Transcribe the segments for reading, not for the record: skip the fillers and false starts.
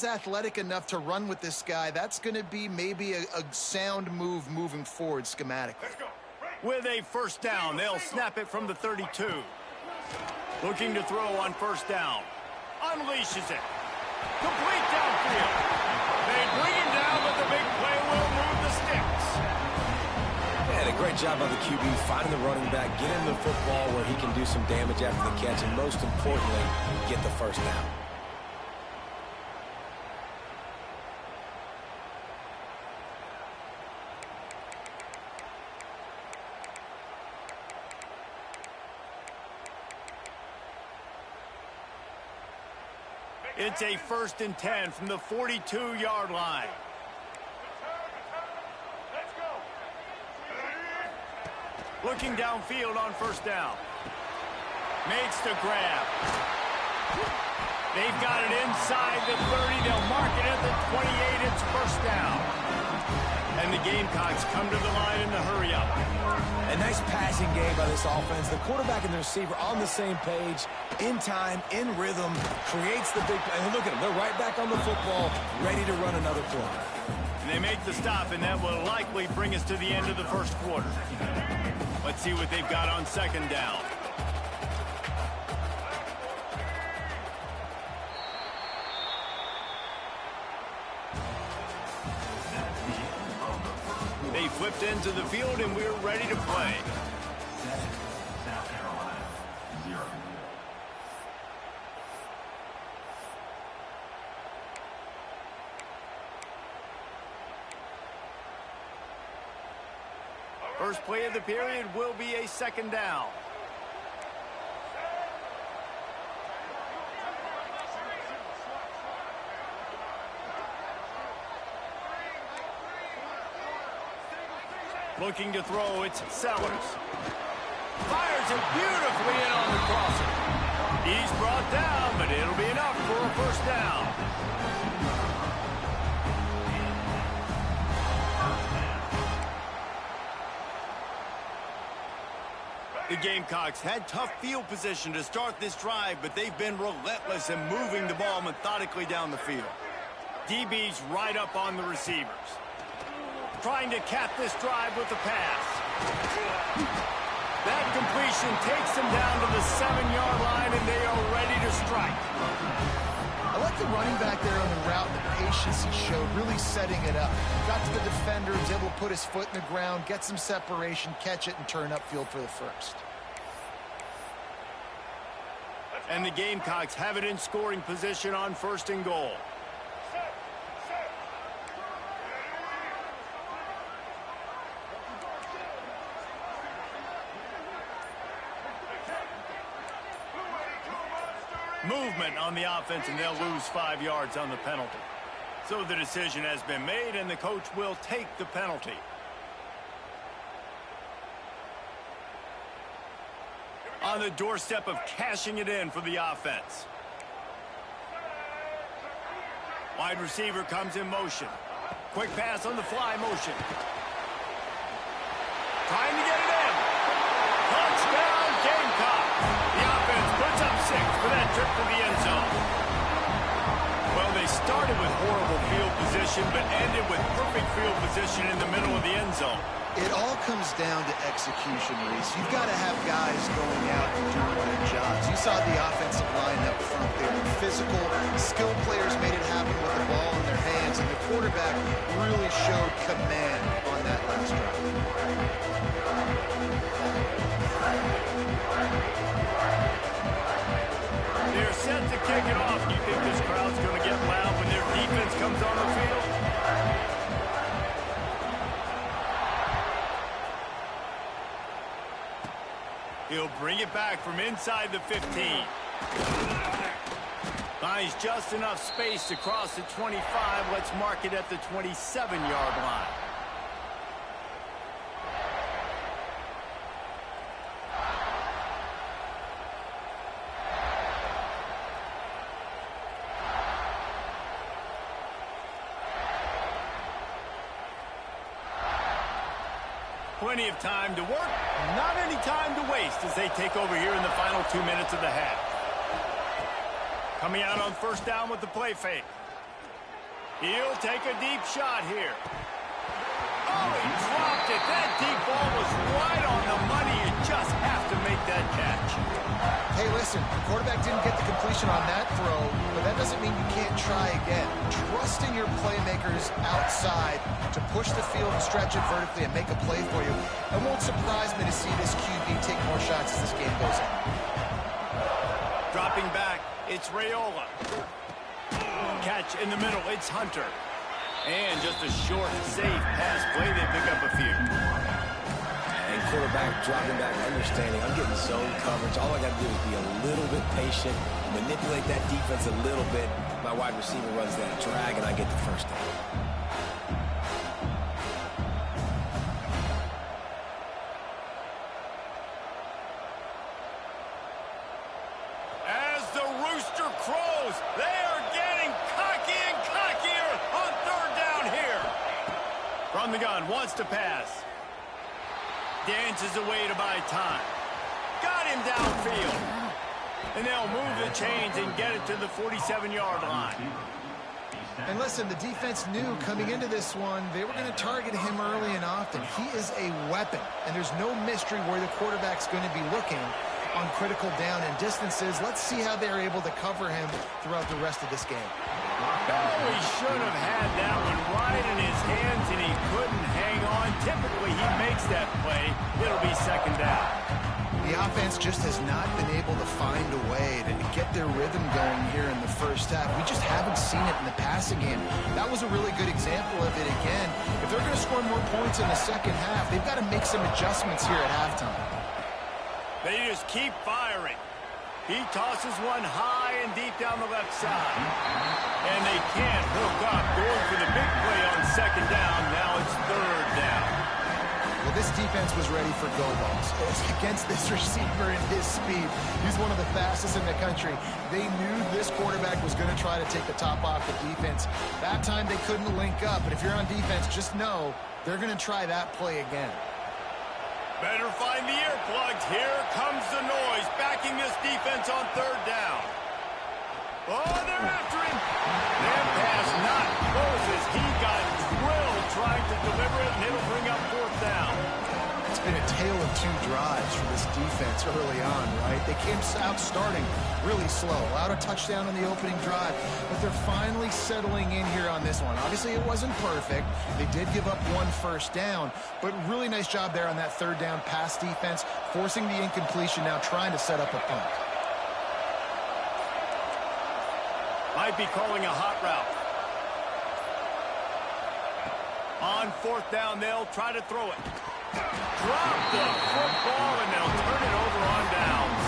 athletic enough to run with this guy, that's going to be maybe a sound move moving forward schematically. With a first down, they'll snap it from the 32. Looking to throw on first down. Unleashes it. Complete downfield. They bring him down, but the big play will move the sticks. And a great job by the QB finding the running back, get him the football where he can do some damage after the catch, and most importantly, get the first down. It's a 1st and 10 from the 42-yard line. Looking downfield on first down. Makes the grab. They've got it inside the 30. They'll mark it at the 28. It's first down. And the Gamecocks come to the line in the hurry up. A nice passing game by this offense. The quarterback and the receiver on the same page, in time, in rhythm, creates the big play. And look at them. They're right back on the football, ready to run another play. And they make the stop, and that will likely bring us to the end of the first quarter. Let's see what they've got on second down. They flipped into the field, and we're ready to play. First play of the period will be a second down. Looking to throw, it's Sellers. Fires it beautifully in on the crosser. He's brought down, but it'll be enough for a first down. The Gamecocks had tough field position to start this drive, but they've been relentless in moving the ball methodically down the field. DB's right up on the receivers. Trying to cap this drive with the pass. That completion takes them down to the 7-yard line, and they are ready to strike. I like the running back there on the route, the patience he showed, really setting it up. Got to the defender, was able to put his foot in the ground, get some separation, catch it, and turn upfield for the first. And the Gamecocks have it in scoring position on 1st and goal. Movement on the offense, and they'll lose 5 yards on the penalty. So the decision has been made, and the coach will take the penalty. On the doorstep of cashing it in for the offense. Wide receiver comes in motion. Quick pass on the fly motion. Trying to get it in. Touchdown, Gamecocks. The offense puts up 6 for that trip to the end zone. Well, they started with horrible field position, but ended with perfect field position in the middle of the end zone. It all comes down to execution, Reese. You've got to have guys going out and doing their jobs. You saw the offensive line up front. They were physical. Skilled players made it happen with the ball in their hands, and the quarterback really showed command on that last drive. They're set to kick it off. Do you think this crowd's going to get loud when their defense comes on the field? He'll bring it back from inside the 15. Finds just enough space to cross the 25. Let's mark it at the 27-yard line. Plenty of time to work, not any time to waste as they take over here in the final 2 minutes of the half. Coming out on first down with the play fake. He'll take a deep shot here. Oh, he dropped it. That deep ball was right on the money. You just have to make that catch. Hey, listen, the quarterback didn't get the completion on that throw, but that doesn't mean you can't try again. Trust in your playmakers outside to push the field and stretch it vertically and make a play for you. It won't surprise me to see this QB take more shots as this game goes on. Dropping back, it's Raiola. Catch in the middle, it's Hunter. And just a short, safe pass play. They pick up a few. And quarterback dropping back, understanding I'm getting zone coverage. All I got to do is be a little bit patient, manipulate that defense a little bit. My wide receiver runs that drag, and I get the first down. As the rooster crows, they are getting cocky and cockier on third down here. From the gun, wants to pass. Dances away to buy time. Got him downfield. And they'll move the chains and get it to the 47-yard line. And listen, the defense knew coming into this one, they were going to target him early and often. He is a weapon, and there's no mystery where the quarterback's going to be looking on critical down and distances. Let's see how they're able to cover him throughout the rest of this game. Oh, he should have had that one right in his hands, and he couldn't hang on. Typically, he makes that play. It'll be second down. The offense just has not been able to find a way to get their rhythm going here in the first half. We just haven't seen it in the passing game. That was a really good example of it again. If they're going to score more points in the second half, they've got to make some adjustments here at halftime. They just keep firing. He tosses one high and deep down the left side. And they can't hook up. Going for the big play on second down. Now it's third down. Well, this defense was ready for go balls. Against this receiver and his speed, he's one of the fastest in the country. They knew this quarterback was going to try to take the top off the defense. That time they couldn't link up. But if you're on defense, just know they're going to try that play again. Better find the earplugs. Here comes the noise, backing this defense on third down. Oh, they're after him. That pass not close as he got drilled trying to deliver it, and it'll bring up fourth down. It's been a tale of two drives for this defense early on, right? They came out starting really slow, allowed a touchdown on the opening drive, but they're finally settling in here on this one. Obviously, it wasn't perfect. They did give up one first down, but really nice job there on that third down pass defense, forcing the incompletion, now trying to set up a punt. Might be calling a hot route. On fourth down, they'll try to throw it. Drop the football, and they'll turn it over on downs.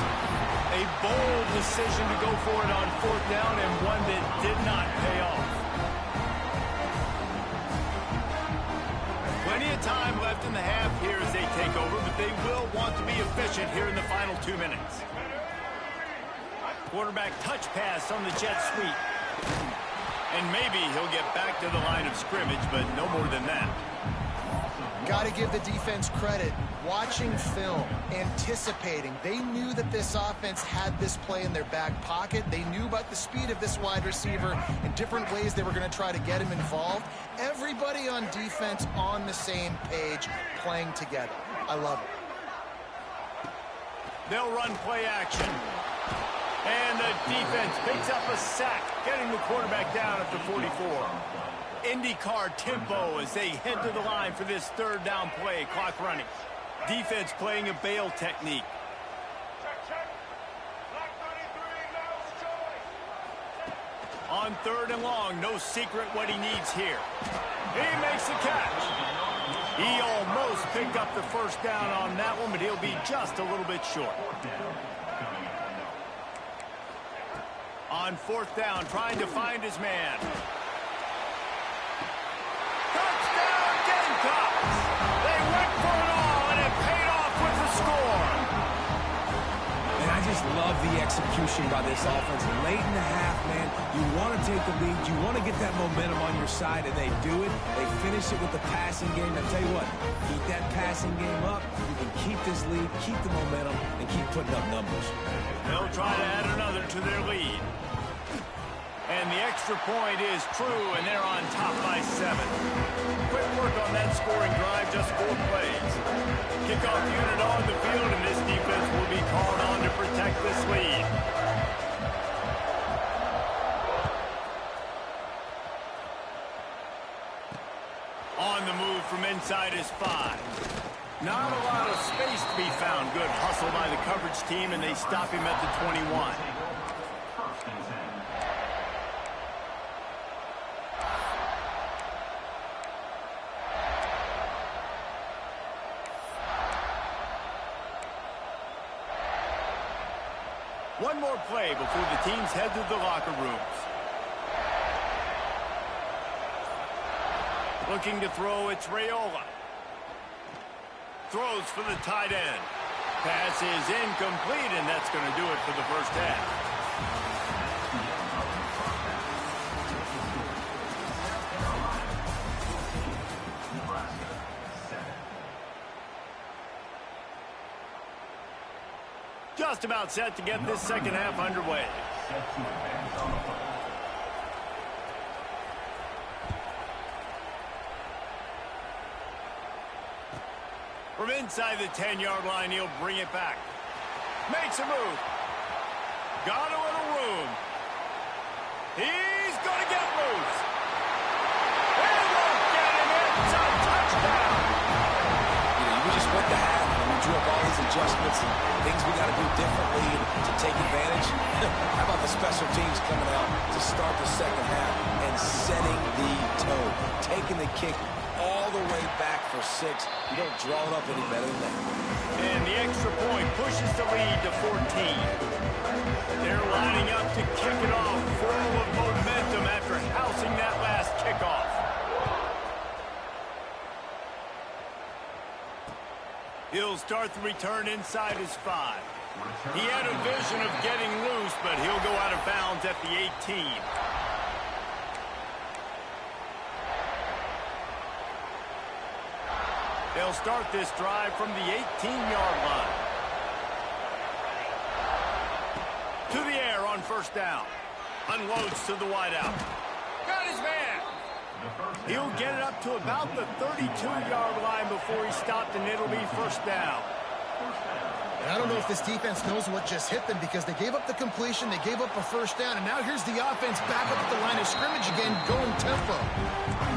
A bold decision to go for it on fourth down, and one that did not pay off. Plenty of time left in the half here as they take over, but they will want to be efficient here in the final 2 minutes. Quarterback touch pass on the jet sweep. And maybe he'll get back to the line of scrimmage, but no more than that. Got to give the defense credit. Watching film, anticipating. They knew that this offense had this play in their back pocket. They knew about the speed of this wide receiver and different ways they were going to try to get him involved. Everybody on defense on the same page, playing together. I love it. They'll run play action. And the defense picks up a sack, getting the quarterback down at the 44. IndyCar tempo as they head to the line for this third down play. Clock running. Defense playing a bail technique. On third and long, no secret what he needs here. He makes the catch. He almost picked up the first down on that one, but he'll be just a little bit short. On fourth down, trying to find his man. Touchdown, Gamecocks! They went for it all, and it paid off with the score. And I just love the execution by this offense. Late in the half, man, you want to take the lead. You want to get that momentum on your side, and they do it. They finish it with the passing game. I tell you what, keep that passing game up. You can keep this lead, keep the momentum, and keep putting up numbers. They'll try to add another to their lead. And the extra point is true, and they're on top by 7. Quick work on that scoring drive, just 4 plays. Kickoff unit on the field, and this defense will be called on to protect this lead. On the move from inside is 5. Not a lot of space to be found. Good hustle by the coverage team, and they stop him at the 21. One more play before the teams head to the locker rooms. Looking to throw, it's Raiola. Throws for the tight end. Pass is incomplete, and that's going to do it for the first half. Just about set to get this second half underway. From inside the 10-yard line, he'll bring it back. Makes a move. Got a little room. He's going to get loose. He won't get him. It's a touchdown. We just went to half, and we drew up all these adjustments and things we got to do differently to take advantage. How about the special teams coming out to start the second half and setting the tone, taking the kick all the way back for 6. You don't draw it up any better than that. And the extra point pushes the lead to 14. They're lining up to kick it off, full of momentum after housing that last kickoff. He'll start the return inside his 5. He had a vision of getting loose, but he'll go out of bounds at the 18. They'll start this drive from the 18-yard line. To the air on first down. Unloads to the wideout. Got his man. He'll get it up to about the 32-yard line before he stopped, and it'll be first down. I don't know if this defense knows what just hit them because they gave up the completion, they gave up a first down, and now here's the offense back up at the line of scrimmage again, going tempo.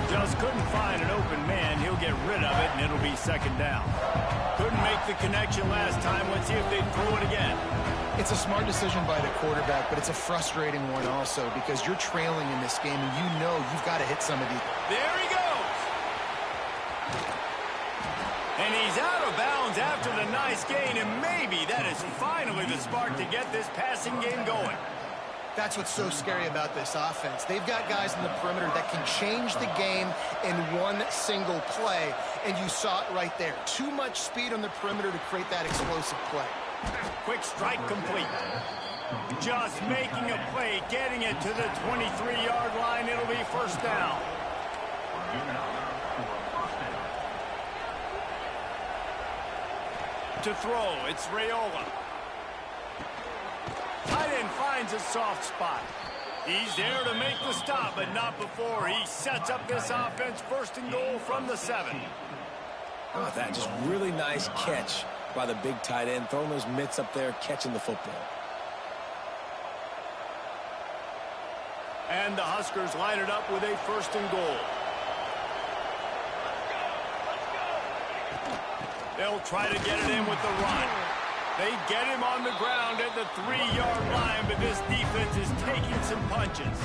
Just couldn't find an open man. He'll get rid of it, and it'll be second down. Couldn't make the connection last time. Let's see if they throw it again. It's a smart decision by the quarterback, but it's a frustrating one also because you're trailing in this game, and you know you've got to hit some of these. There he goes. And he's out of bounds after the nice gain, and maybe that is finally the spark to get this passing game going. That's what's so scary about this offense. They've got guys in the perimeter that can change the game in one single play, and you saw it right there. Too much speed on the perimeter to create that explosive play. Quick strike complete. Just making a play, getting it to the 23-yard line. It'll be first down. To throw, it's Raiola. Tight end finds a soft spot. He's there to make the stop, but not before he sets up this offense first and goal from the 7. How about that? Just really nice catch by the big tight end, throwing those mitts up there, catching the football. And the Huskers line it up with a first and goal. They'll try to get it in with the run. They get him on the ground at the 3-yard line, but this defense is taking some punches.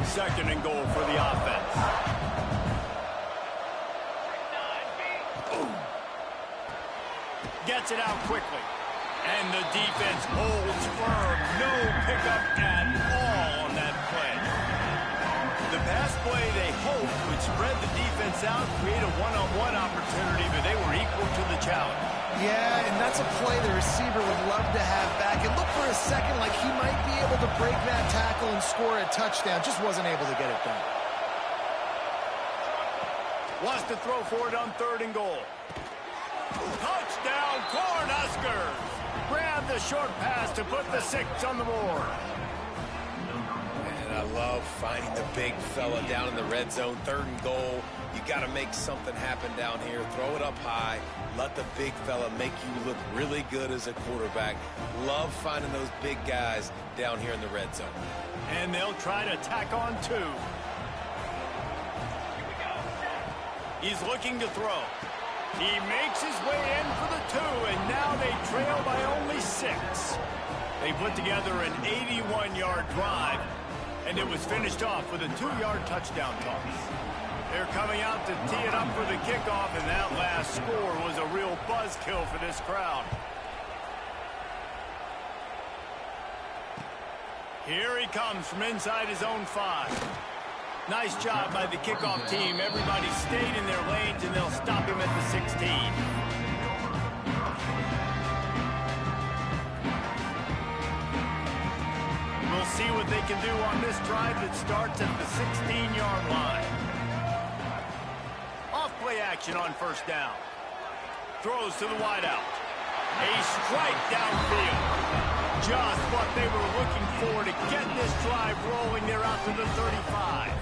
Second and goal for the offense. Gets it out quickly. And the defense holds firm. No pickup at all on that play. The pass play they hoped would spread the defense out, create a one-on-one opportunity, but they were equal to the challenge. Yeah, and that's a play the receiver would love to have back. It looked for a second like he might be able to break that tackle and score a touchdown. Just wasn't able to get it done. Wants to throw for it on 3rd and goal. Touchdown, Cornhuskers! Grab the short pass to put the 6 on the board. And I love finding the big fella down in the red zone. 3rd and goal. You got to make something happen down here. Throw it up high. Let the big fella make you look really good as a quarterback. Love finding those big guys down here in the red zone. And they'll try to tack on 2. He's looking to throw. He makes his way in for the 2, and now they trail by only 6. They put together an 81-yard drive, and it was finished off with a 2-yard touchdown toss. They're coming out to tee it up for the kickoff, and that last score was a real buzzkill for this crowd. Here he comes from inside his own 5. Nice job by the kickoff team. Everybody stayed in their lanes, and they'll stop him at the 16. We'll see what they can do on this drive that starts at the 16-yard line. Off play action on 1st down. Throws to the wideout. A strike downfield. Just what they were looking for to get this drive rolling. They're out to the 35.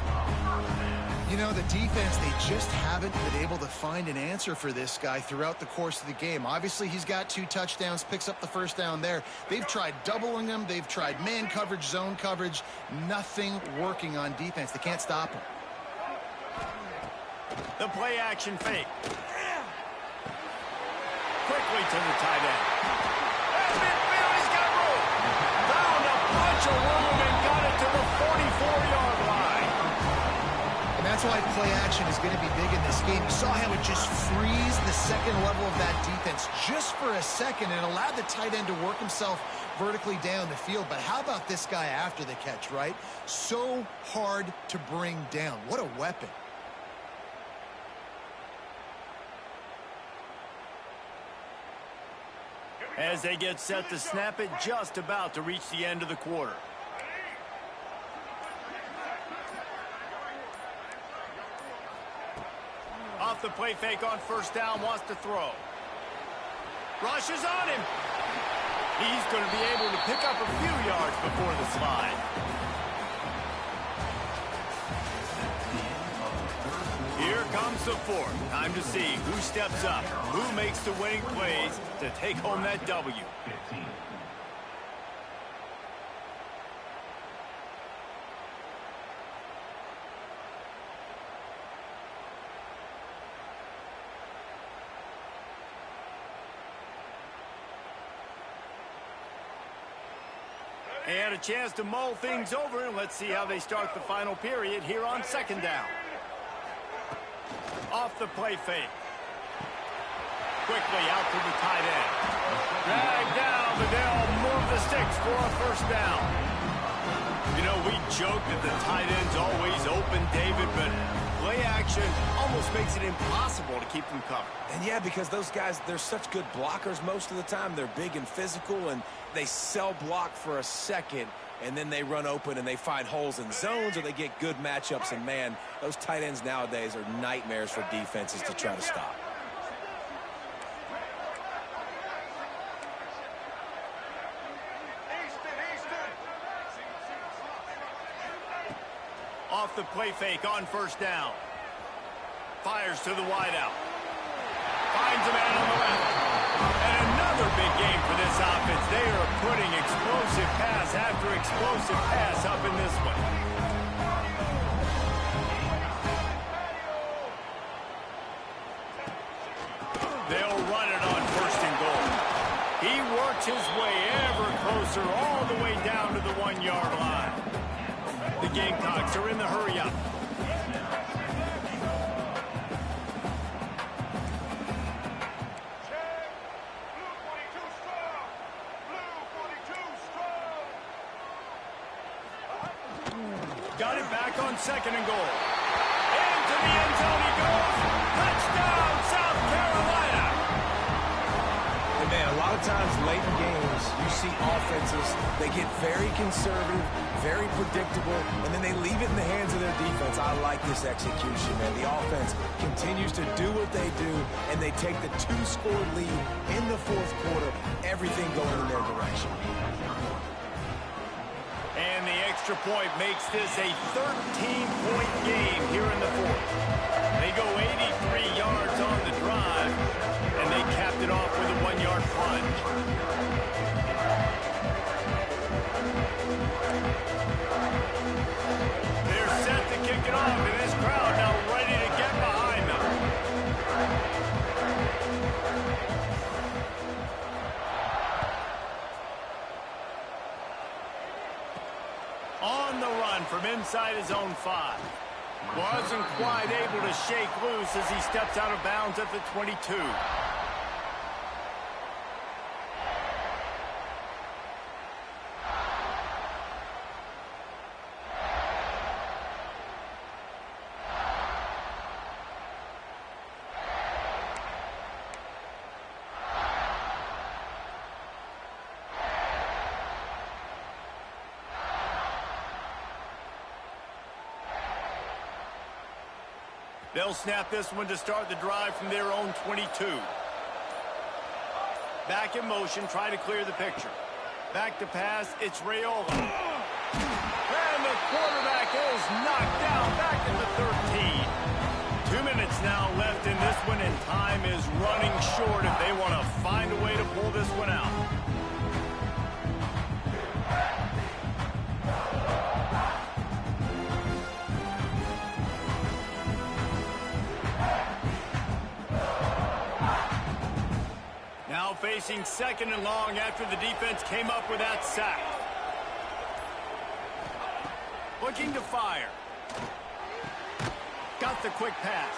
You know, the defense, they just haven't been able to find an answer for this guy throughout the course of the game. Obviously, he's got 2 touchdowns, picks up the 1st down there. They've tried doubling him. They've tried man coverage, zone coverage. Nothing working on defense. They can't stop him. The play action fake. Quickly to the tight end. He's got room. Found a bunch of room and got it to the 44-yard line. And that's why play action is going to be big in this game. You saw how it just frees the second level of that defense just for a second and allowed the tight end to work himself vertically down the field. But how about this guy after the catch, right? So hard to bring down. What a weapon. As they get set to snap it, just about to reach the end of the quarter. Off the play fake on 1st down, wants to throw. Rushes on him. He's going to be able to pick up a few yards before the slide. Here comes the 4th. Time to see who steps up, who makes the winning plays to take home that W. And a chance to mull things over. Let's see how they start the final period here on 2nd down. Off the play fake. Quickly out to the tight end. Dragged down, but they'll move the sticks for a 1st down. You know, we joke that the tight end's always open, David, but play action almost makes it impossible to keep them covered. And yeah, because those guys, they're such good blockers most of the time. They're big and physical, and they cell block for a second, and then they run open and they find holes in zones, or they get good matchups. And man, those tight ends nowadays are nightmares for defenses to try to stop. Off the play fake on 1st down. Fires to the wideout. Finds a man on the left. And another big game for this offense. They are putting explosive pass after explosive pass up in this one. They'll run it on 1st and goal. He works his way ever closer all the way down to the 1-yard line. The Gamecocks are in the hurry-up. Got it back on 2nd and goal. Into the end zone he goes. Touchdown, South Carolina. late in games, you see offenses, they get very conservative, very predictable, and then they leave it in the hands of their defense. I like this execution, man. The offense continues to do what they do, and they take the 2-score lead in the fourth quarter, everything going in their direction. And the extra point makes this a 13-point game here in the fourth. They go 83 yards on the drive, and they capped it off with a 1-yard plunge. They're set to kick it off, and this crowd now ready to get behind them. On the run from inside his own 5. Wasn't quite able to shake loose as he steps out of bounds at the 22. They'll snap this one to start the drive from their own 22. Back in motion, try to clear the picture. Back to pass, it's Raiola. And the quarterback is knocked down back at the 13. 2 minutes now left in this one, and time is running short if they want to find a way to pull this one out. Now facing 2nd and long after the defense came up with that sack. Looking to fire. Got the quick pass.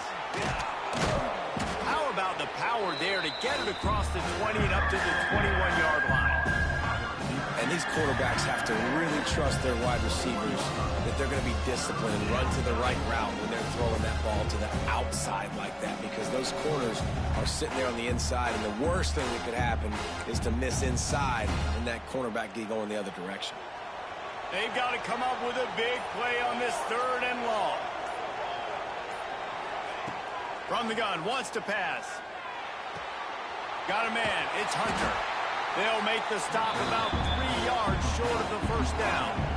How about the power there to get it across the 20 and up to the 21-yard line? And these quarterbacks have to really trust their wide receivers that they're going to be disciplined and run to the right route when they're throwing that ball to the outside like that, because those corners are sitting there on the inside, and the worst thing that could happen is to miss inside and that cornerback get going the other direction. They've got to come up with a big play on this 3rd and long. From the gun, wants to pass. Got a man, it's Hunter. They'll make the stop about 3 yards short of the first down.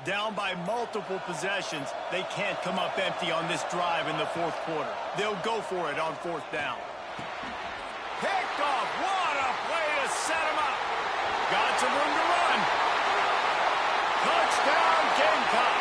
Down by multiple possessions, they can't come up empty on this drive in the fourth quarter. They'll go for it on 4th down. Picked off. What a play to set him up. Got some room to run. Touchdown, Gamecocks.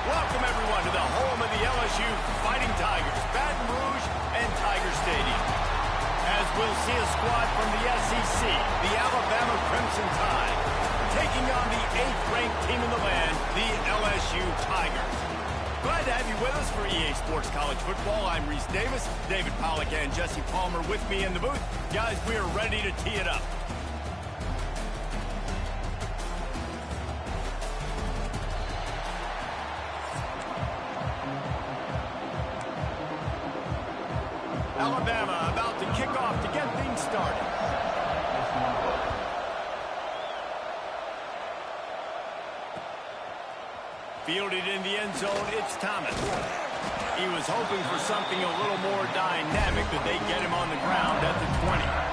Welcome, everyone, to the home of the LSU Fighting Tigers, Baton Rouge and Tiger Stadium. As we'll see a squad from the SEC, the Alabama Crimson Tide, taking on the 8th-ranked team in the land, the LSU Tigers. Glad to have you with us for EA Sports College Football. I'm Reese Davis, David Pollack and Jesse Palmer with me in the booth. Guys, we are ready to tee it up. Alabama about to kick off to get things started. Fielded in the end zone, it's Thomas. He was hoping for something a little more dynamic, but they get him on the ground at the 20.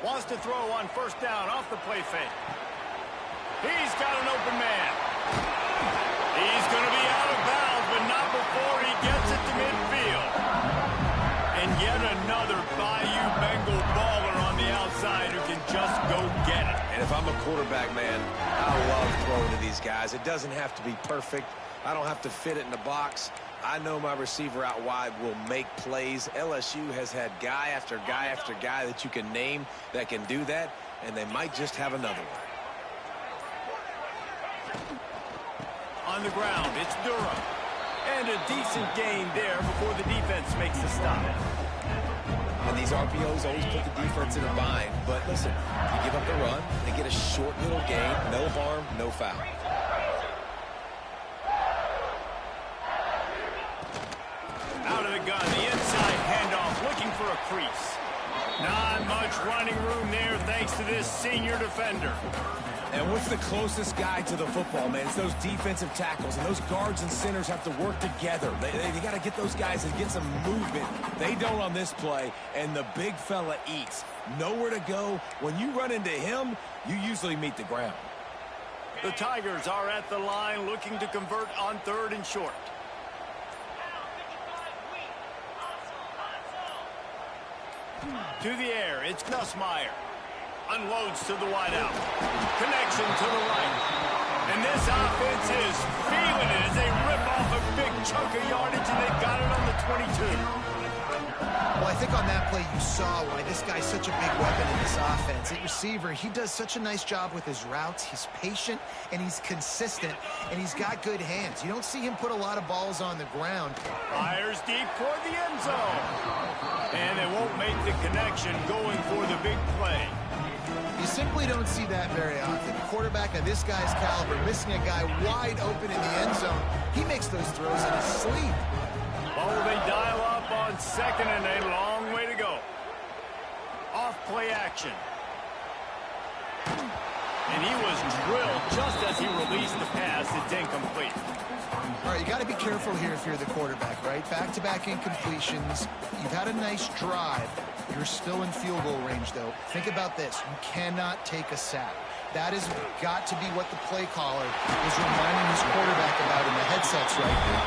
Wants to throw on first down off the play fake. He's got an open man. He's going to be out of bounds, but not before he gets it to midfield. And yet another Bayou Bengal baller on the outside who can just go get it. And if I'm a quarterback, man, I love throwing to these guys. It doesn't have to be perfect. I don't have to fit it in the box. I know my receiver out wide will make plays. LSU has had guy after guy after guy that you can name that can do that, and they might just have another one. On the ground, it's Durham. And a decent gain there before the defense makes the stop. And these RPOs always put the defense in a bind. But listen, you give up the run, they get a short little gain, no harm, no foul. Out of the gun, the inside handoff, looking for a crease. Not much running room there thanks to this senior defender. And what's the closest guy to the football, man? It's those defensive tackles, and those guards and centers have to work together. They got to get those guys and get some movement. They don't on this play, and the big fella eats. Nowhere to go. When you run into him, you usually meet the ground. The Tigers are at the line looking to convert on 3rd and short. To the air, it's Nussmeier. Unloads to the wideout. Connection to the right. And this offense is feeling it as they rip off a big chunk of yardage, and they've got it on the 22. Well, I think on that play you saw why this guy's such a big weapon in this offense. At receiver, he does such a nice job with his routes. He's patient, and he's consistent, and he's got good hands. You don't see him put a lot of balls on the ground. Fires deep toward the end zone. And they won't make the connection going for the big play. You simply don't see that very often. A quarterback of this guy's caliber missing a guy wide open in the end zone. He makes those throws in his sleep. Oh, they dial up on 2nd and a long way to go. Off play action. And he was drilled just as he released the pass. It's incomplete. All right, you got to be careful here if you're the quarterback, right? Back-to-back incompletions. You've had a nice drive. You're still in field goal range, though. Think about this. You cannot take a sack. That has got to be what the play caller is reminding his quarterback about in the headsets right now.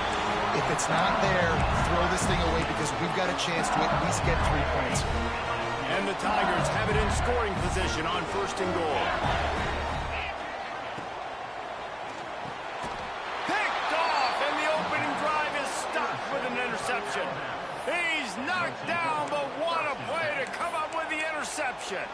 If it's not there, throw this thing away because we've got a chance to at least get 3 points. And the Tigers have it in scoring position on 1st and goal. Picked off, and the opening drive is stopped with an interception. He's knocked down, but what a play to come up with the interception.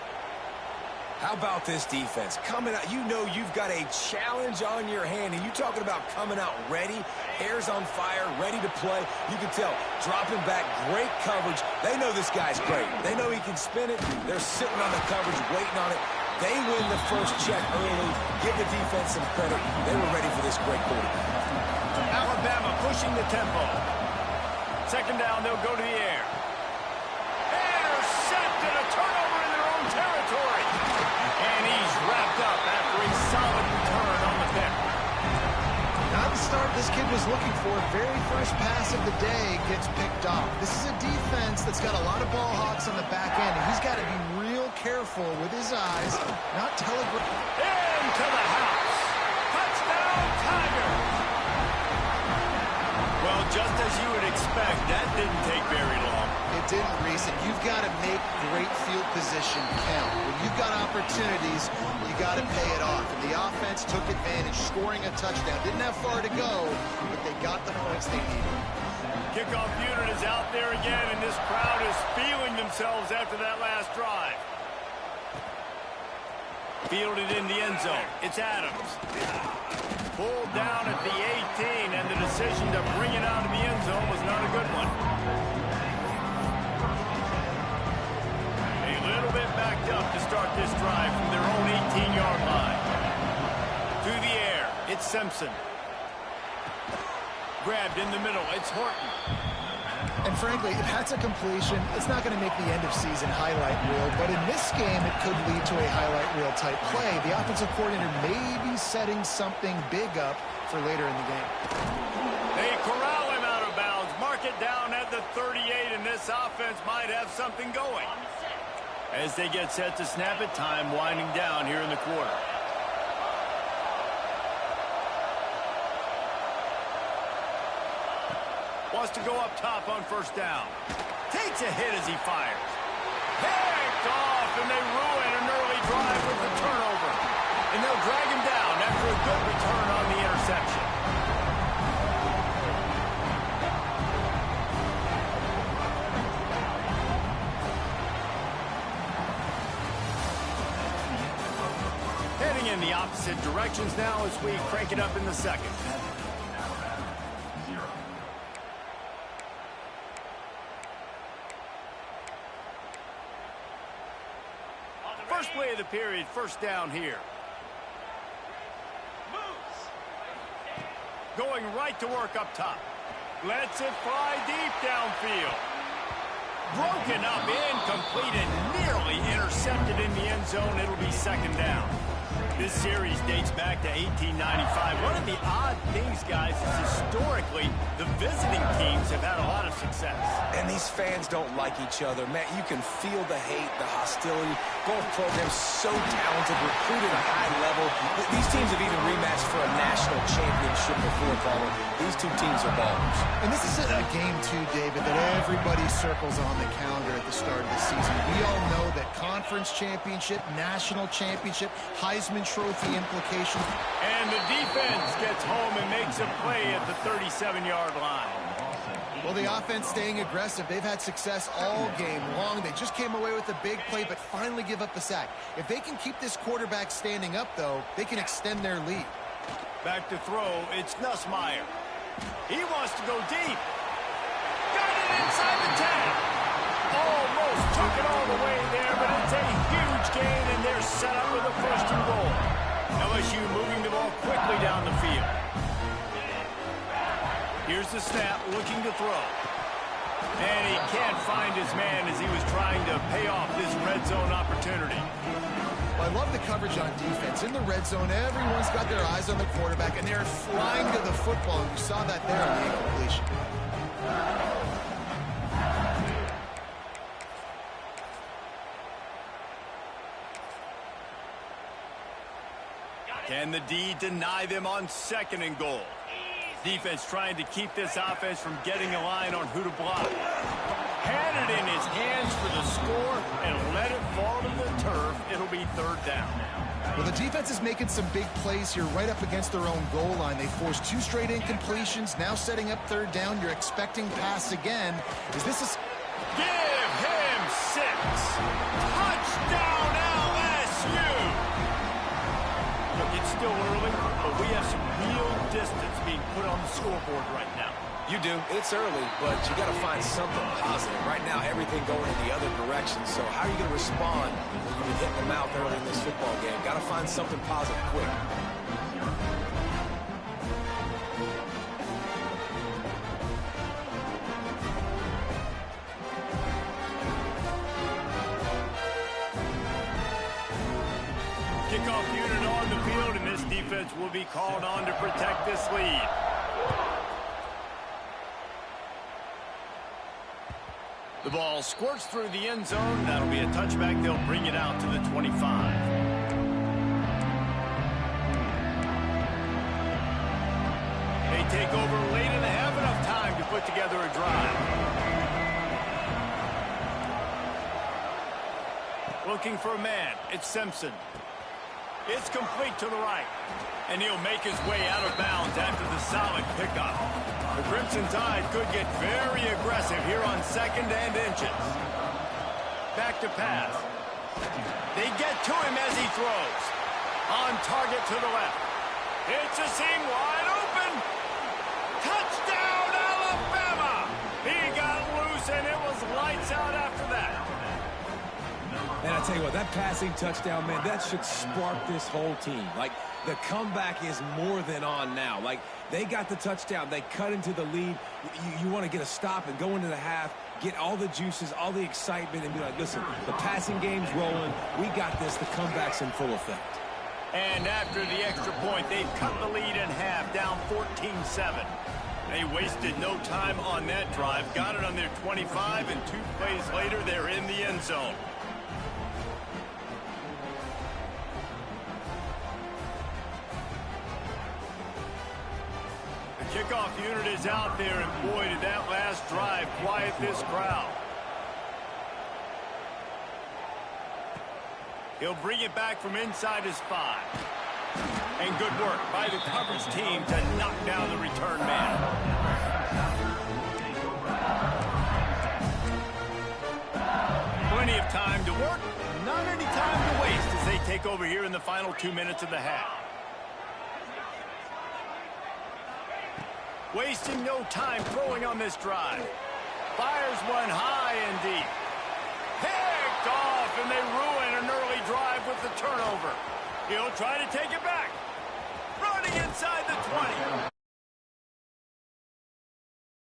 How about this defense? Coming out, you know you've got a challenge on your hand, and you're talking about coming out ready, hair's on fire, ready to play. You can tell, dropping back, great coverage. They know this guy's great. They know he can spin it. They're sitting on the coverage, waiting on it. They win the first check early. Give the defense some credit. They were ready for this great quarterback. Alabama pushing the tempo. 2nd down, they'll go to the air. Intercepted, a turnover in their own territory. And he's wrapped up after a solid return on the pick. Not the start this kid was looking for. Very first pass of the day gets picked off. This is a defense that's got a lot of ball hawks on the back end, and he's got to be real careful with his eyes, not telegraph. Into the house. Touchdown, Tigers. Well, just as you would expect, that didn't take very long. It didn't, Reese, and you've got to make great field position count. When you've got opportunities, you got to pay it off. And the offense took advantage, scoring a touchdown. Didn't have far to go, but they got the points they needed. Kickoff unit is out there again, and this crowd is feeling themselves after that last drive. Fielded in the end zone. It's Adams. Pulled down at the 18, and the decision to bring it out of the end zone was not a good one. A little bit backed up to start this drive from their own 18-yard line. To the air, it's Simpson. Grabbed in the middle, it's Horton. And frankly, if that's a completion, it's not going to make the end of season highlight reel. But in this game, it could lead to a highlight reel type play. The offensive coordinator may be setting something big up for later in the game. They corral him out of bounds. Mark it down at the 38, and this offense might have something going. As they get set to snap it, time winding down here in the quarter. Wants to go up top on first down. Takes a hit as he fires. Picked off, and they ruin an early drive with the turnover. And they'll drag him down after a good return on the interception. Heading in the opposite directions now as we crank it up in the second. First play of the period, first down here. Going right to work up top. Lets it fly deep downfield. Broken up, incomplete, and nearly intercepted in the end zone. It'll be second down. This series dates back to 1895. One of the odd things, guys, is historically the visiting teams have had a lot of success. And these fans don't like each other. Man, you can feel the hate, the hostility. Both programs so talented, recruited at a high level. These teams have even rematched for a national championship before, Carlo. These two teams are ballers. And this is a game, too, David, that everybody circles on the calendar at the start of the season. We all know that conference championship, national championship, Heisman Trophy implications. And the defense gets home and makes a play at the 37-yard line. Well, the offense staying aggressive. They've had success all game long. They just came away with a big play, but finally give up the sack. If they can keep this quarterback standing up, though, they can extend their lead. Back to throw, it's Nussmeier. He wants to go deep. Got it inside the 10. Almost took it all the way there, but it's a huge gain, and they're set up with a first and goal. LSU moving the ball quickly down the field. Here's the snap, looking to throw. And he can't find his man as he was trying to pay off this red zone opportunity. Well, I love the coverage on defense. In the red zone, everyone's got their eyes on the quarterback, and they're flying to the football. You saw that there on the incompletion. Can the D deny them on second and goal? Defense trying to keep this offense from getting a line on who to block. Had it in his hands for the score and let it fall to the turf. It'll be third down. Well, the defense is making some big plays here right up against their own goal line. They forced 2 straight incompletions, now setting up third down. You're expecting pass again. Is this a... Give him 6. Touchdown LSU. Look, it's still early, but we have some real distance being put on the scoreboard right now. You do. It's early, but you got to find something positive. Right now, everything going in the other direction. So how are you going to respond when you've been hitting the mouth early in this football game? Got to find something positive quick. Kickoff unit on the field, and this defense will be called on to protect this lead. The ball squirts through the end zone. That'll be a touchback. They'll bring it out to the 25. They take over late and have enough time to put together a drive. Looking for a man. It's Simpson. It's complete to the right. And he'll make his way out of bounds after the solid pickup. The Crimson Tide could get very aggressive here on 2nd and inches. Back to pass. They get to him as he throws. On target to the left. It's a seam wide open. Touchdown, Alabama! He got loose, and it was lights out after that. And I tell you what, that passing touchdown, man, that should spark this whole team. Like, the comeback is more than on now. Like, they got the touchdown. They cut into the lead. You want to get a stop and go into the half, get all the juices, all the excitement, and be like, listen, the passing game's rolling. We got this. The comeback's in full effect. And after the extra point, they've cut the lead in half, down 14-7. They wasted no time on that drive. Got it on their 25, and 2 plays later, they're in the end zone. Kickoff unit is out there, and boy, did that last drive quiet this crowd. He'll bring it back from inside his 5. And good work by the coverage team to knock down the return man. Plenty of time to work, not any time to waste as they take over here in the final 2 minutes of the half. Wasting no time throwing on this drive. Fires one high and deep. Picked off, and they ruin an early drive with the turnover. He'll try to take it back. Running inside the 20.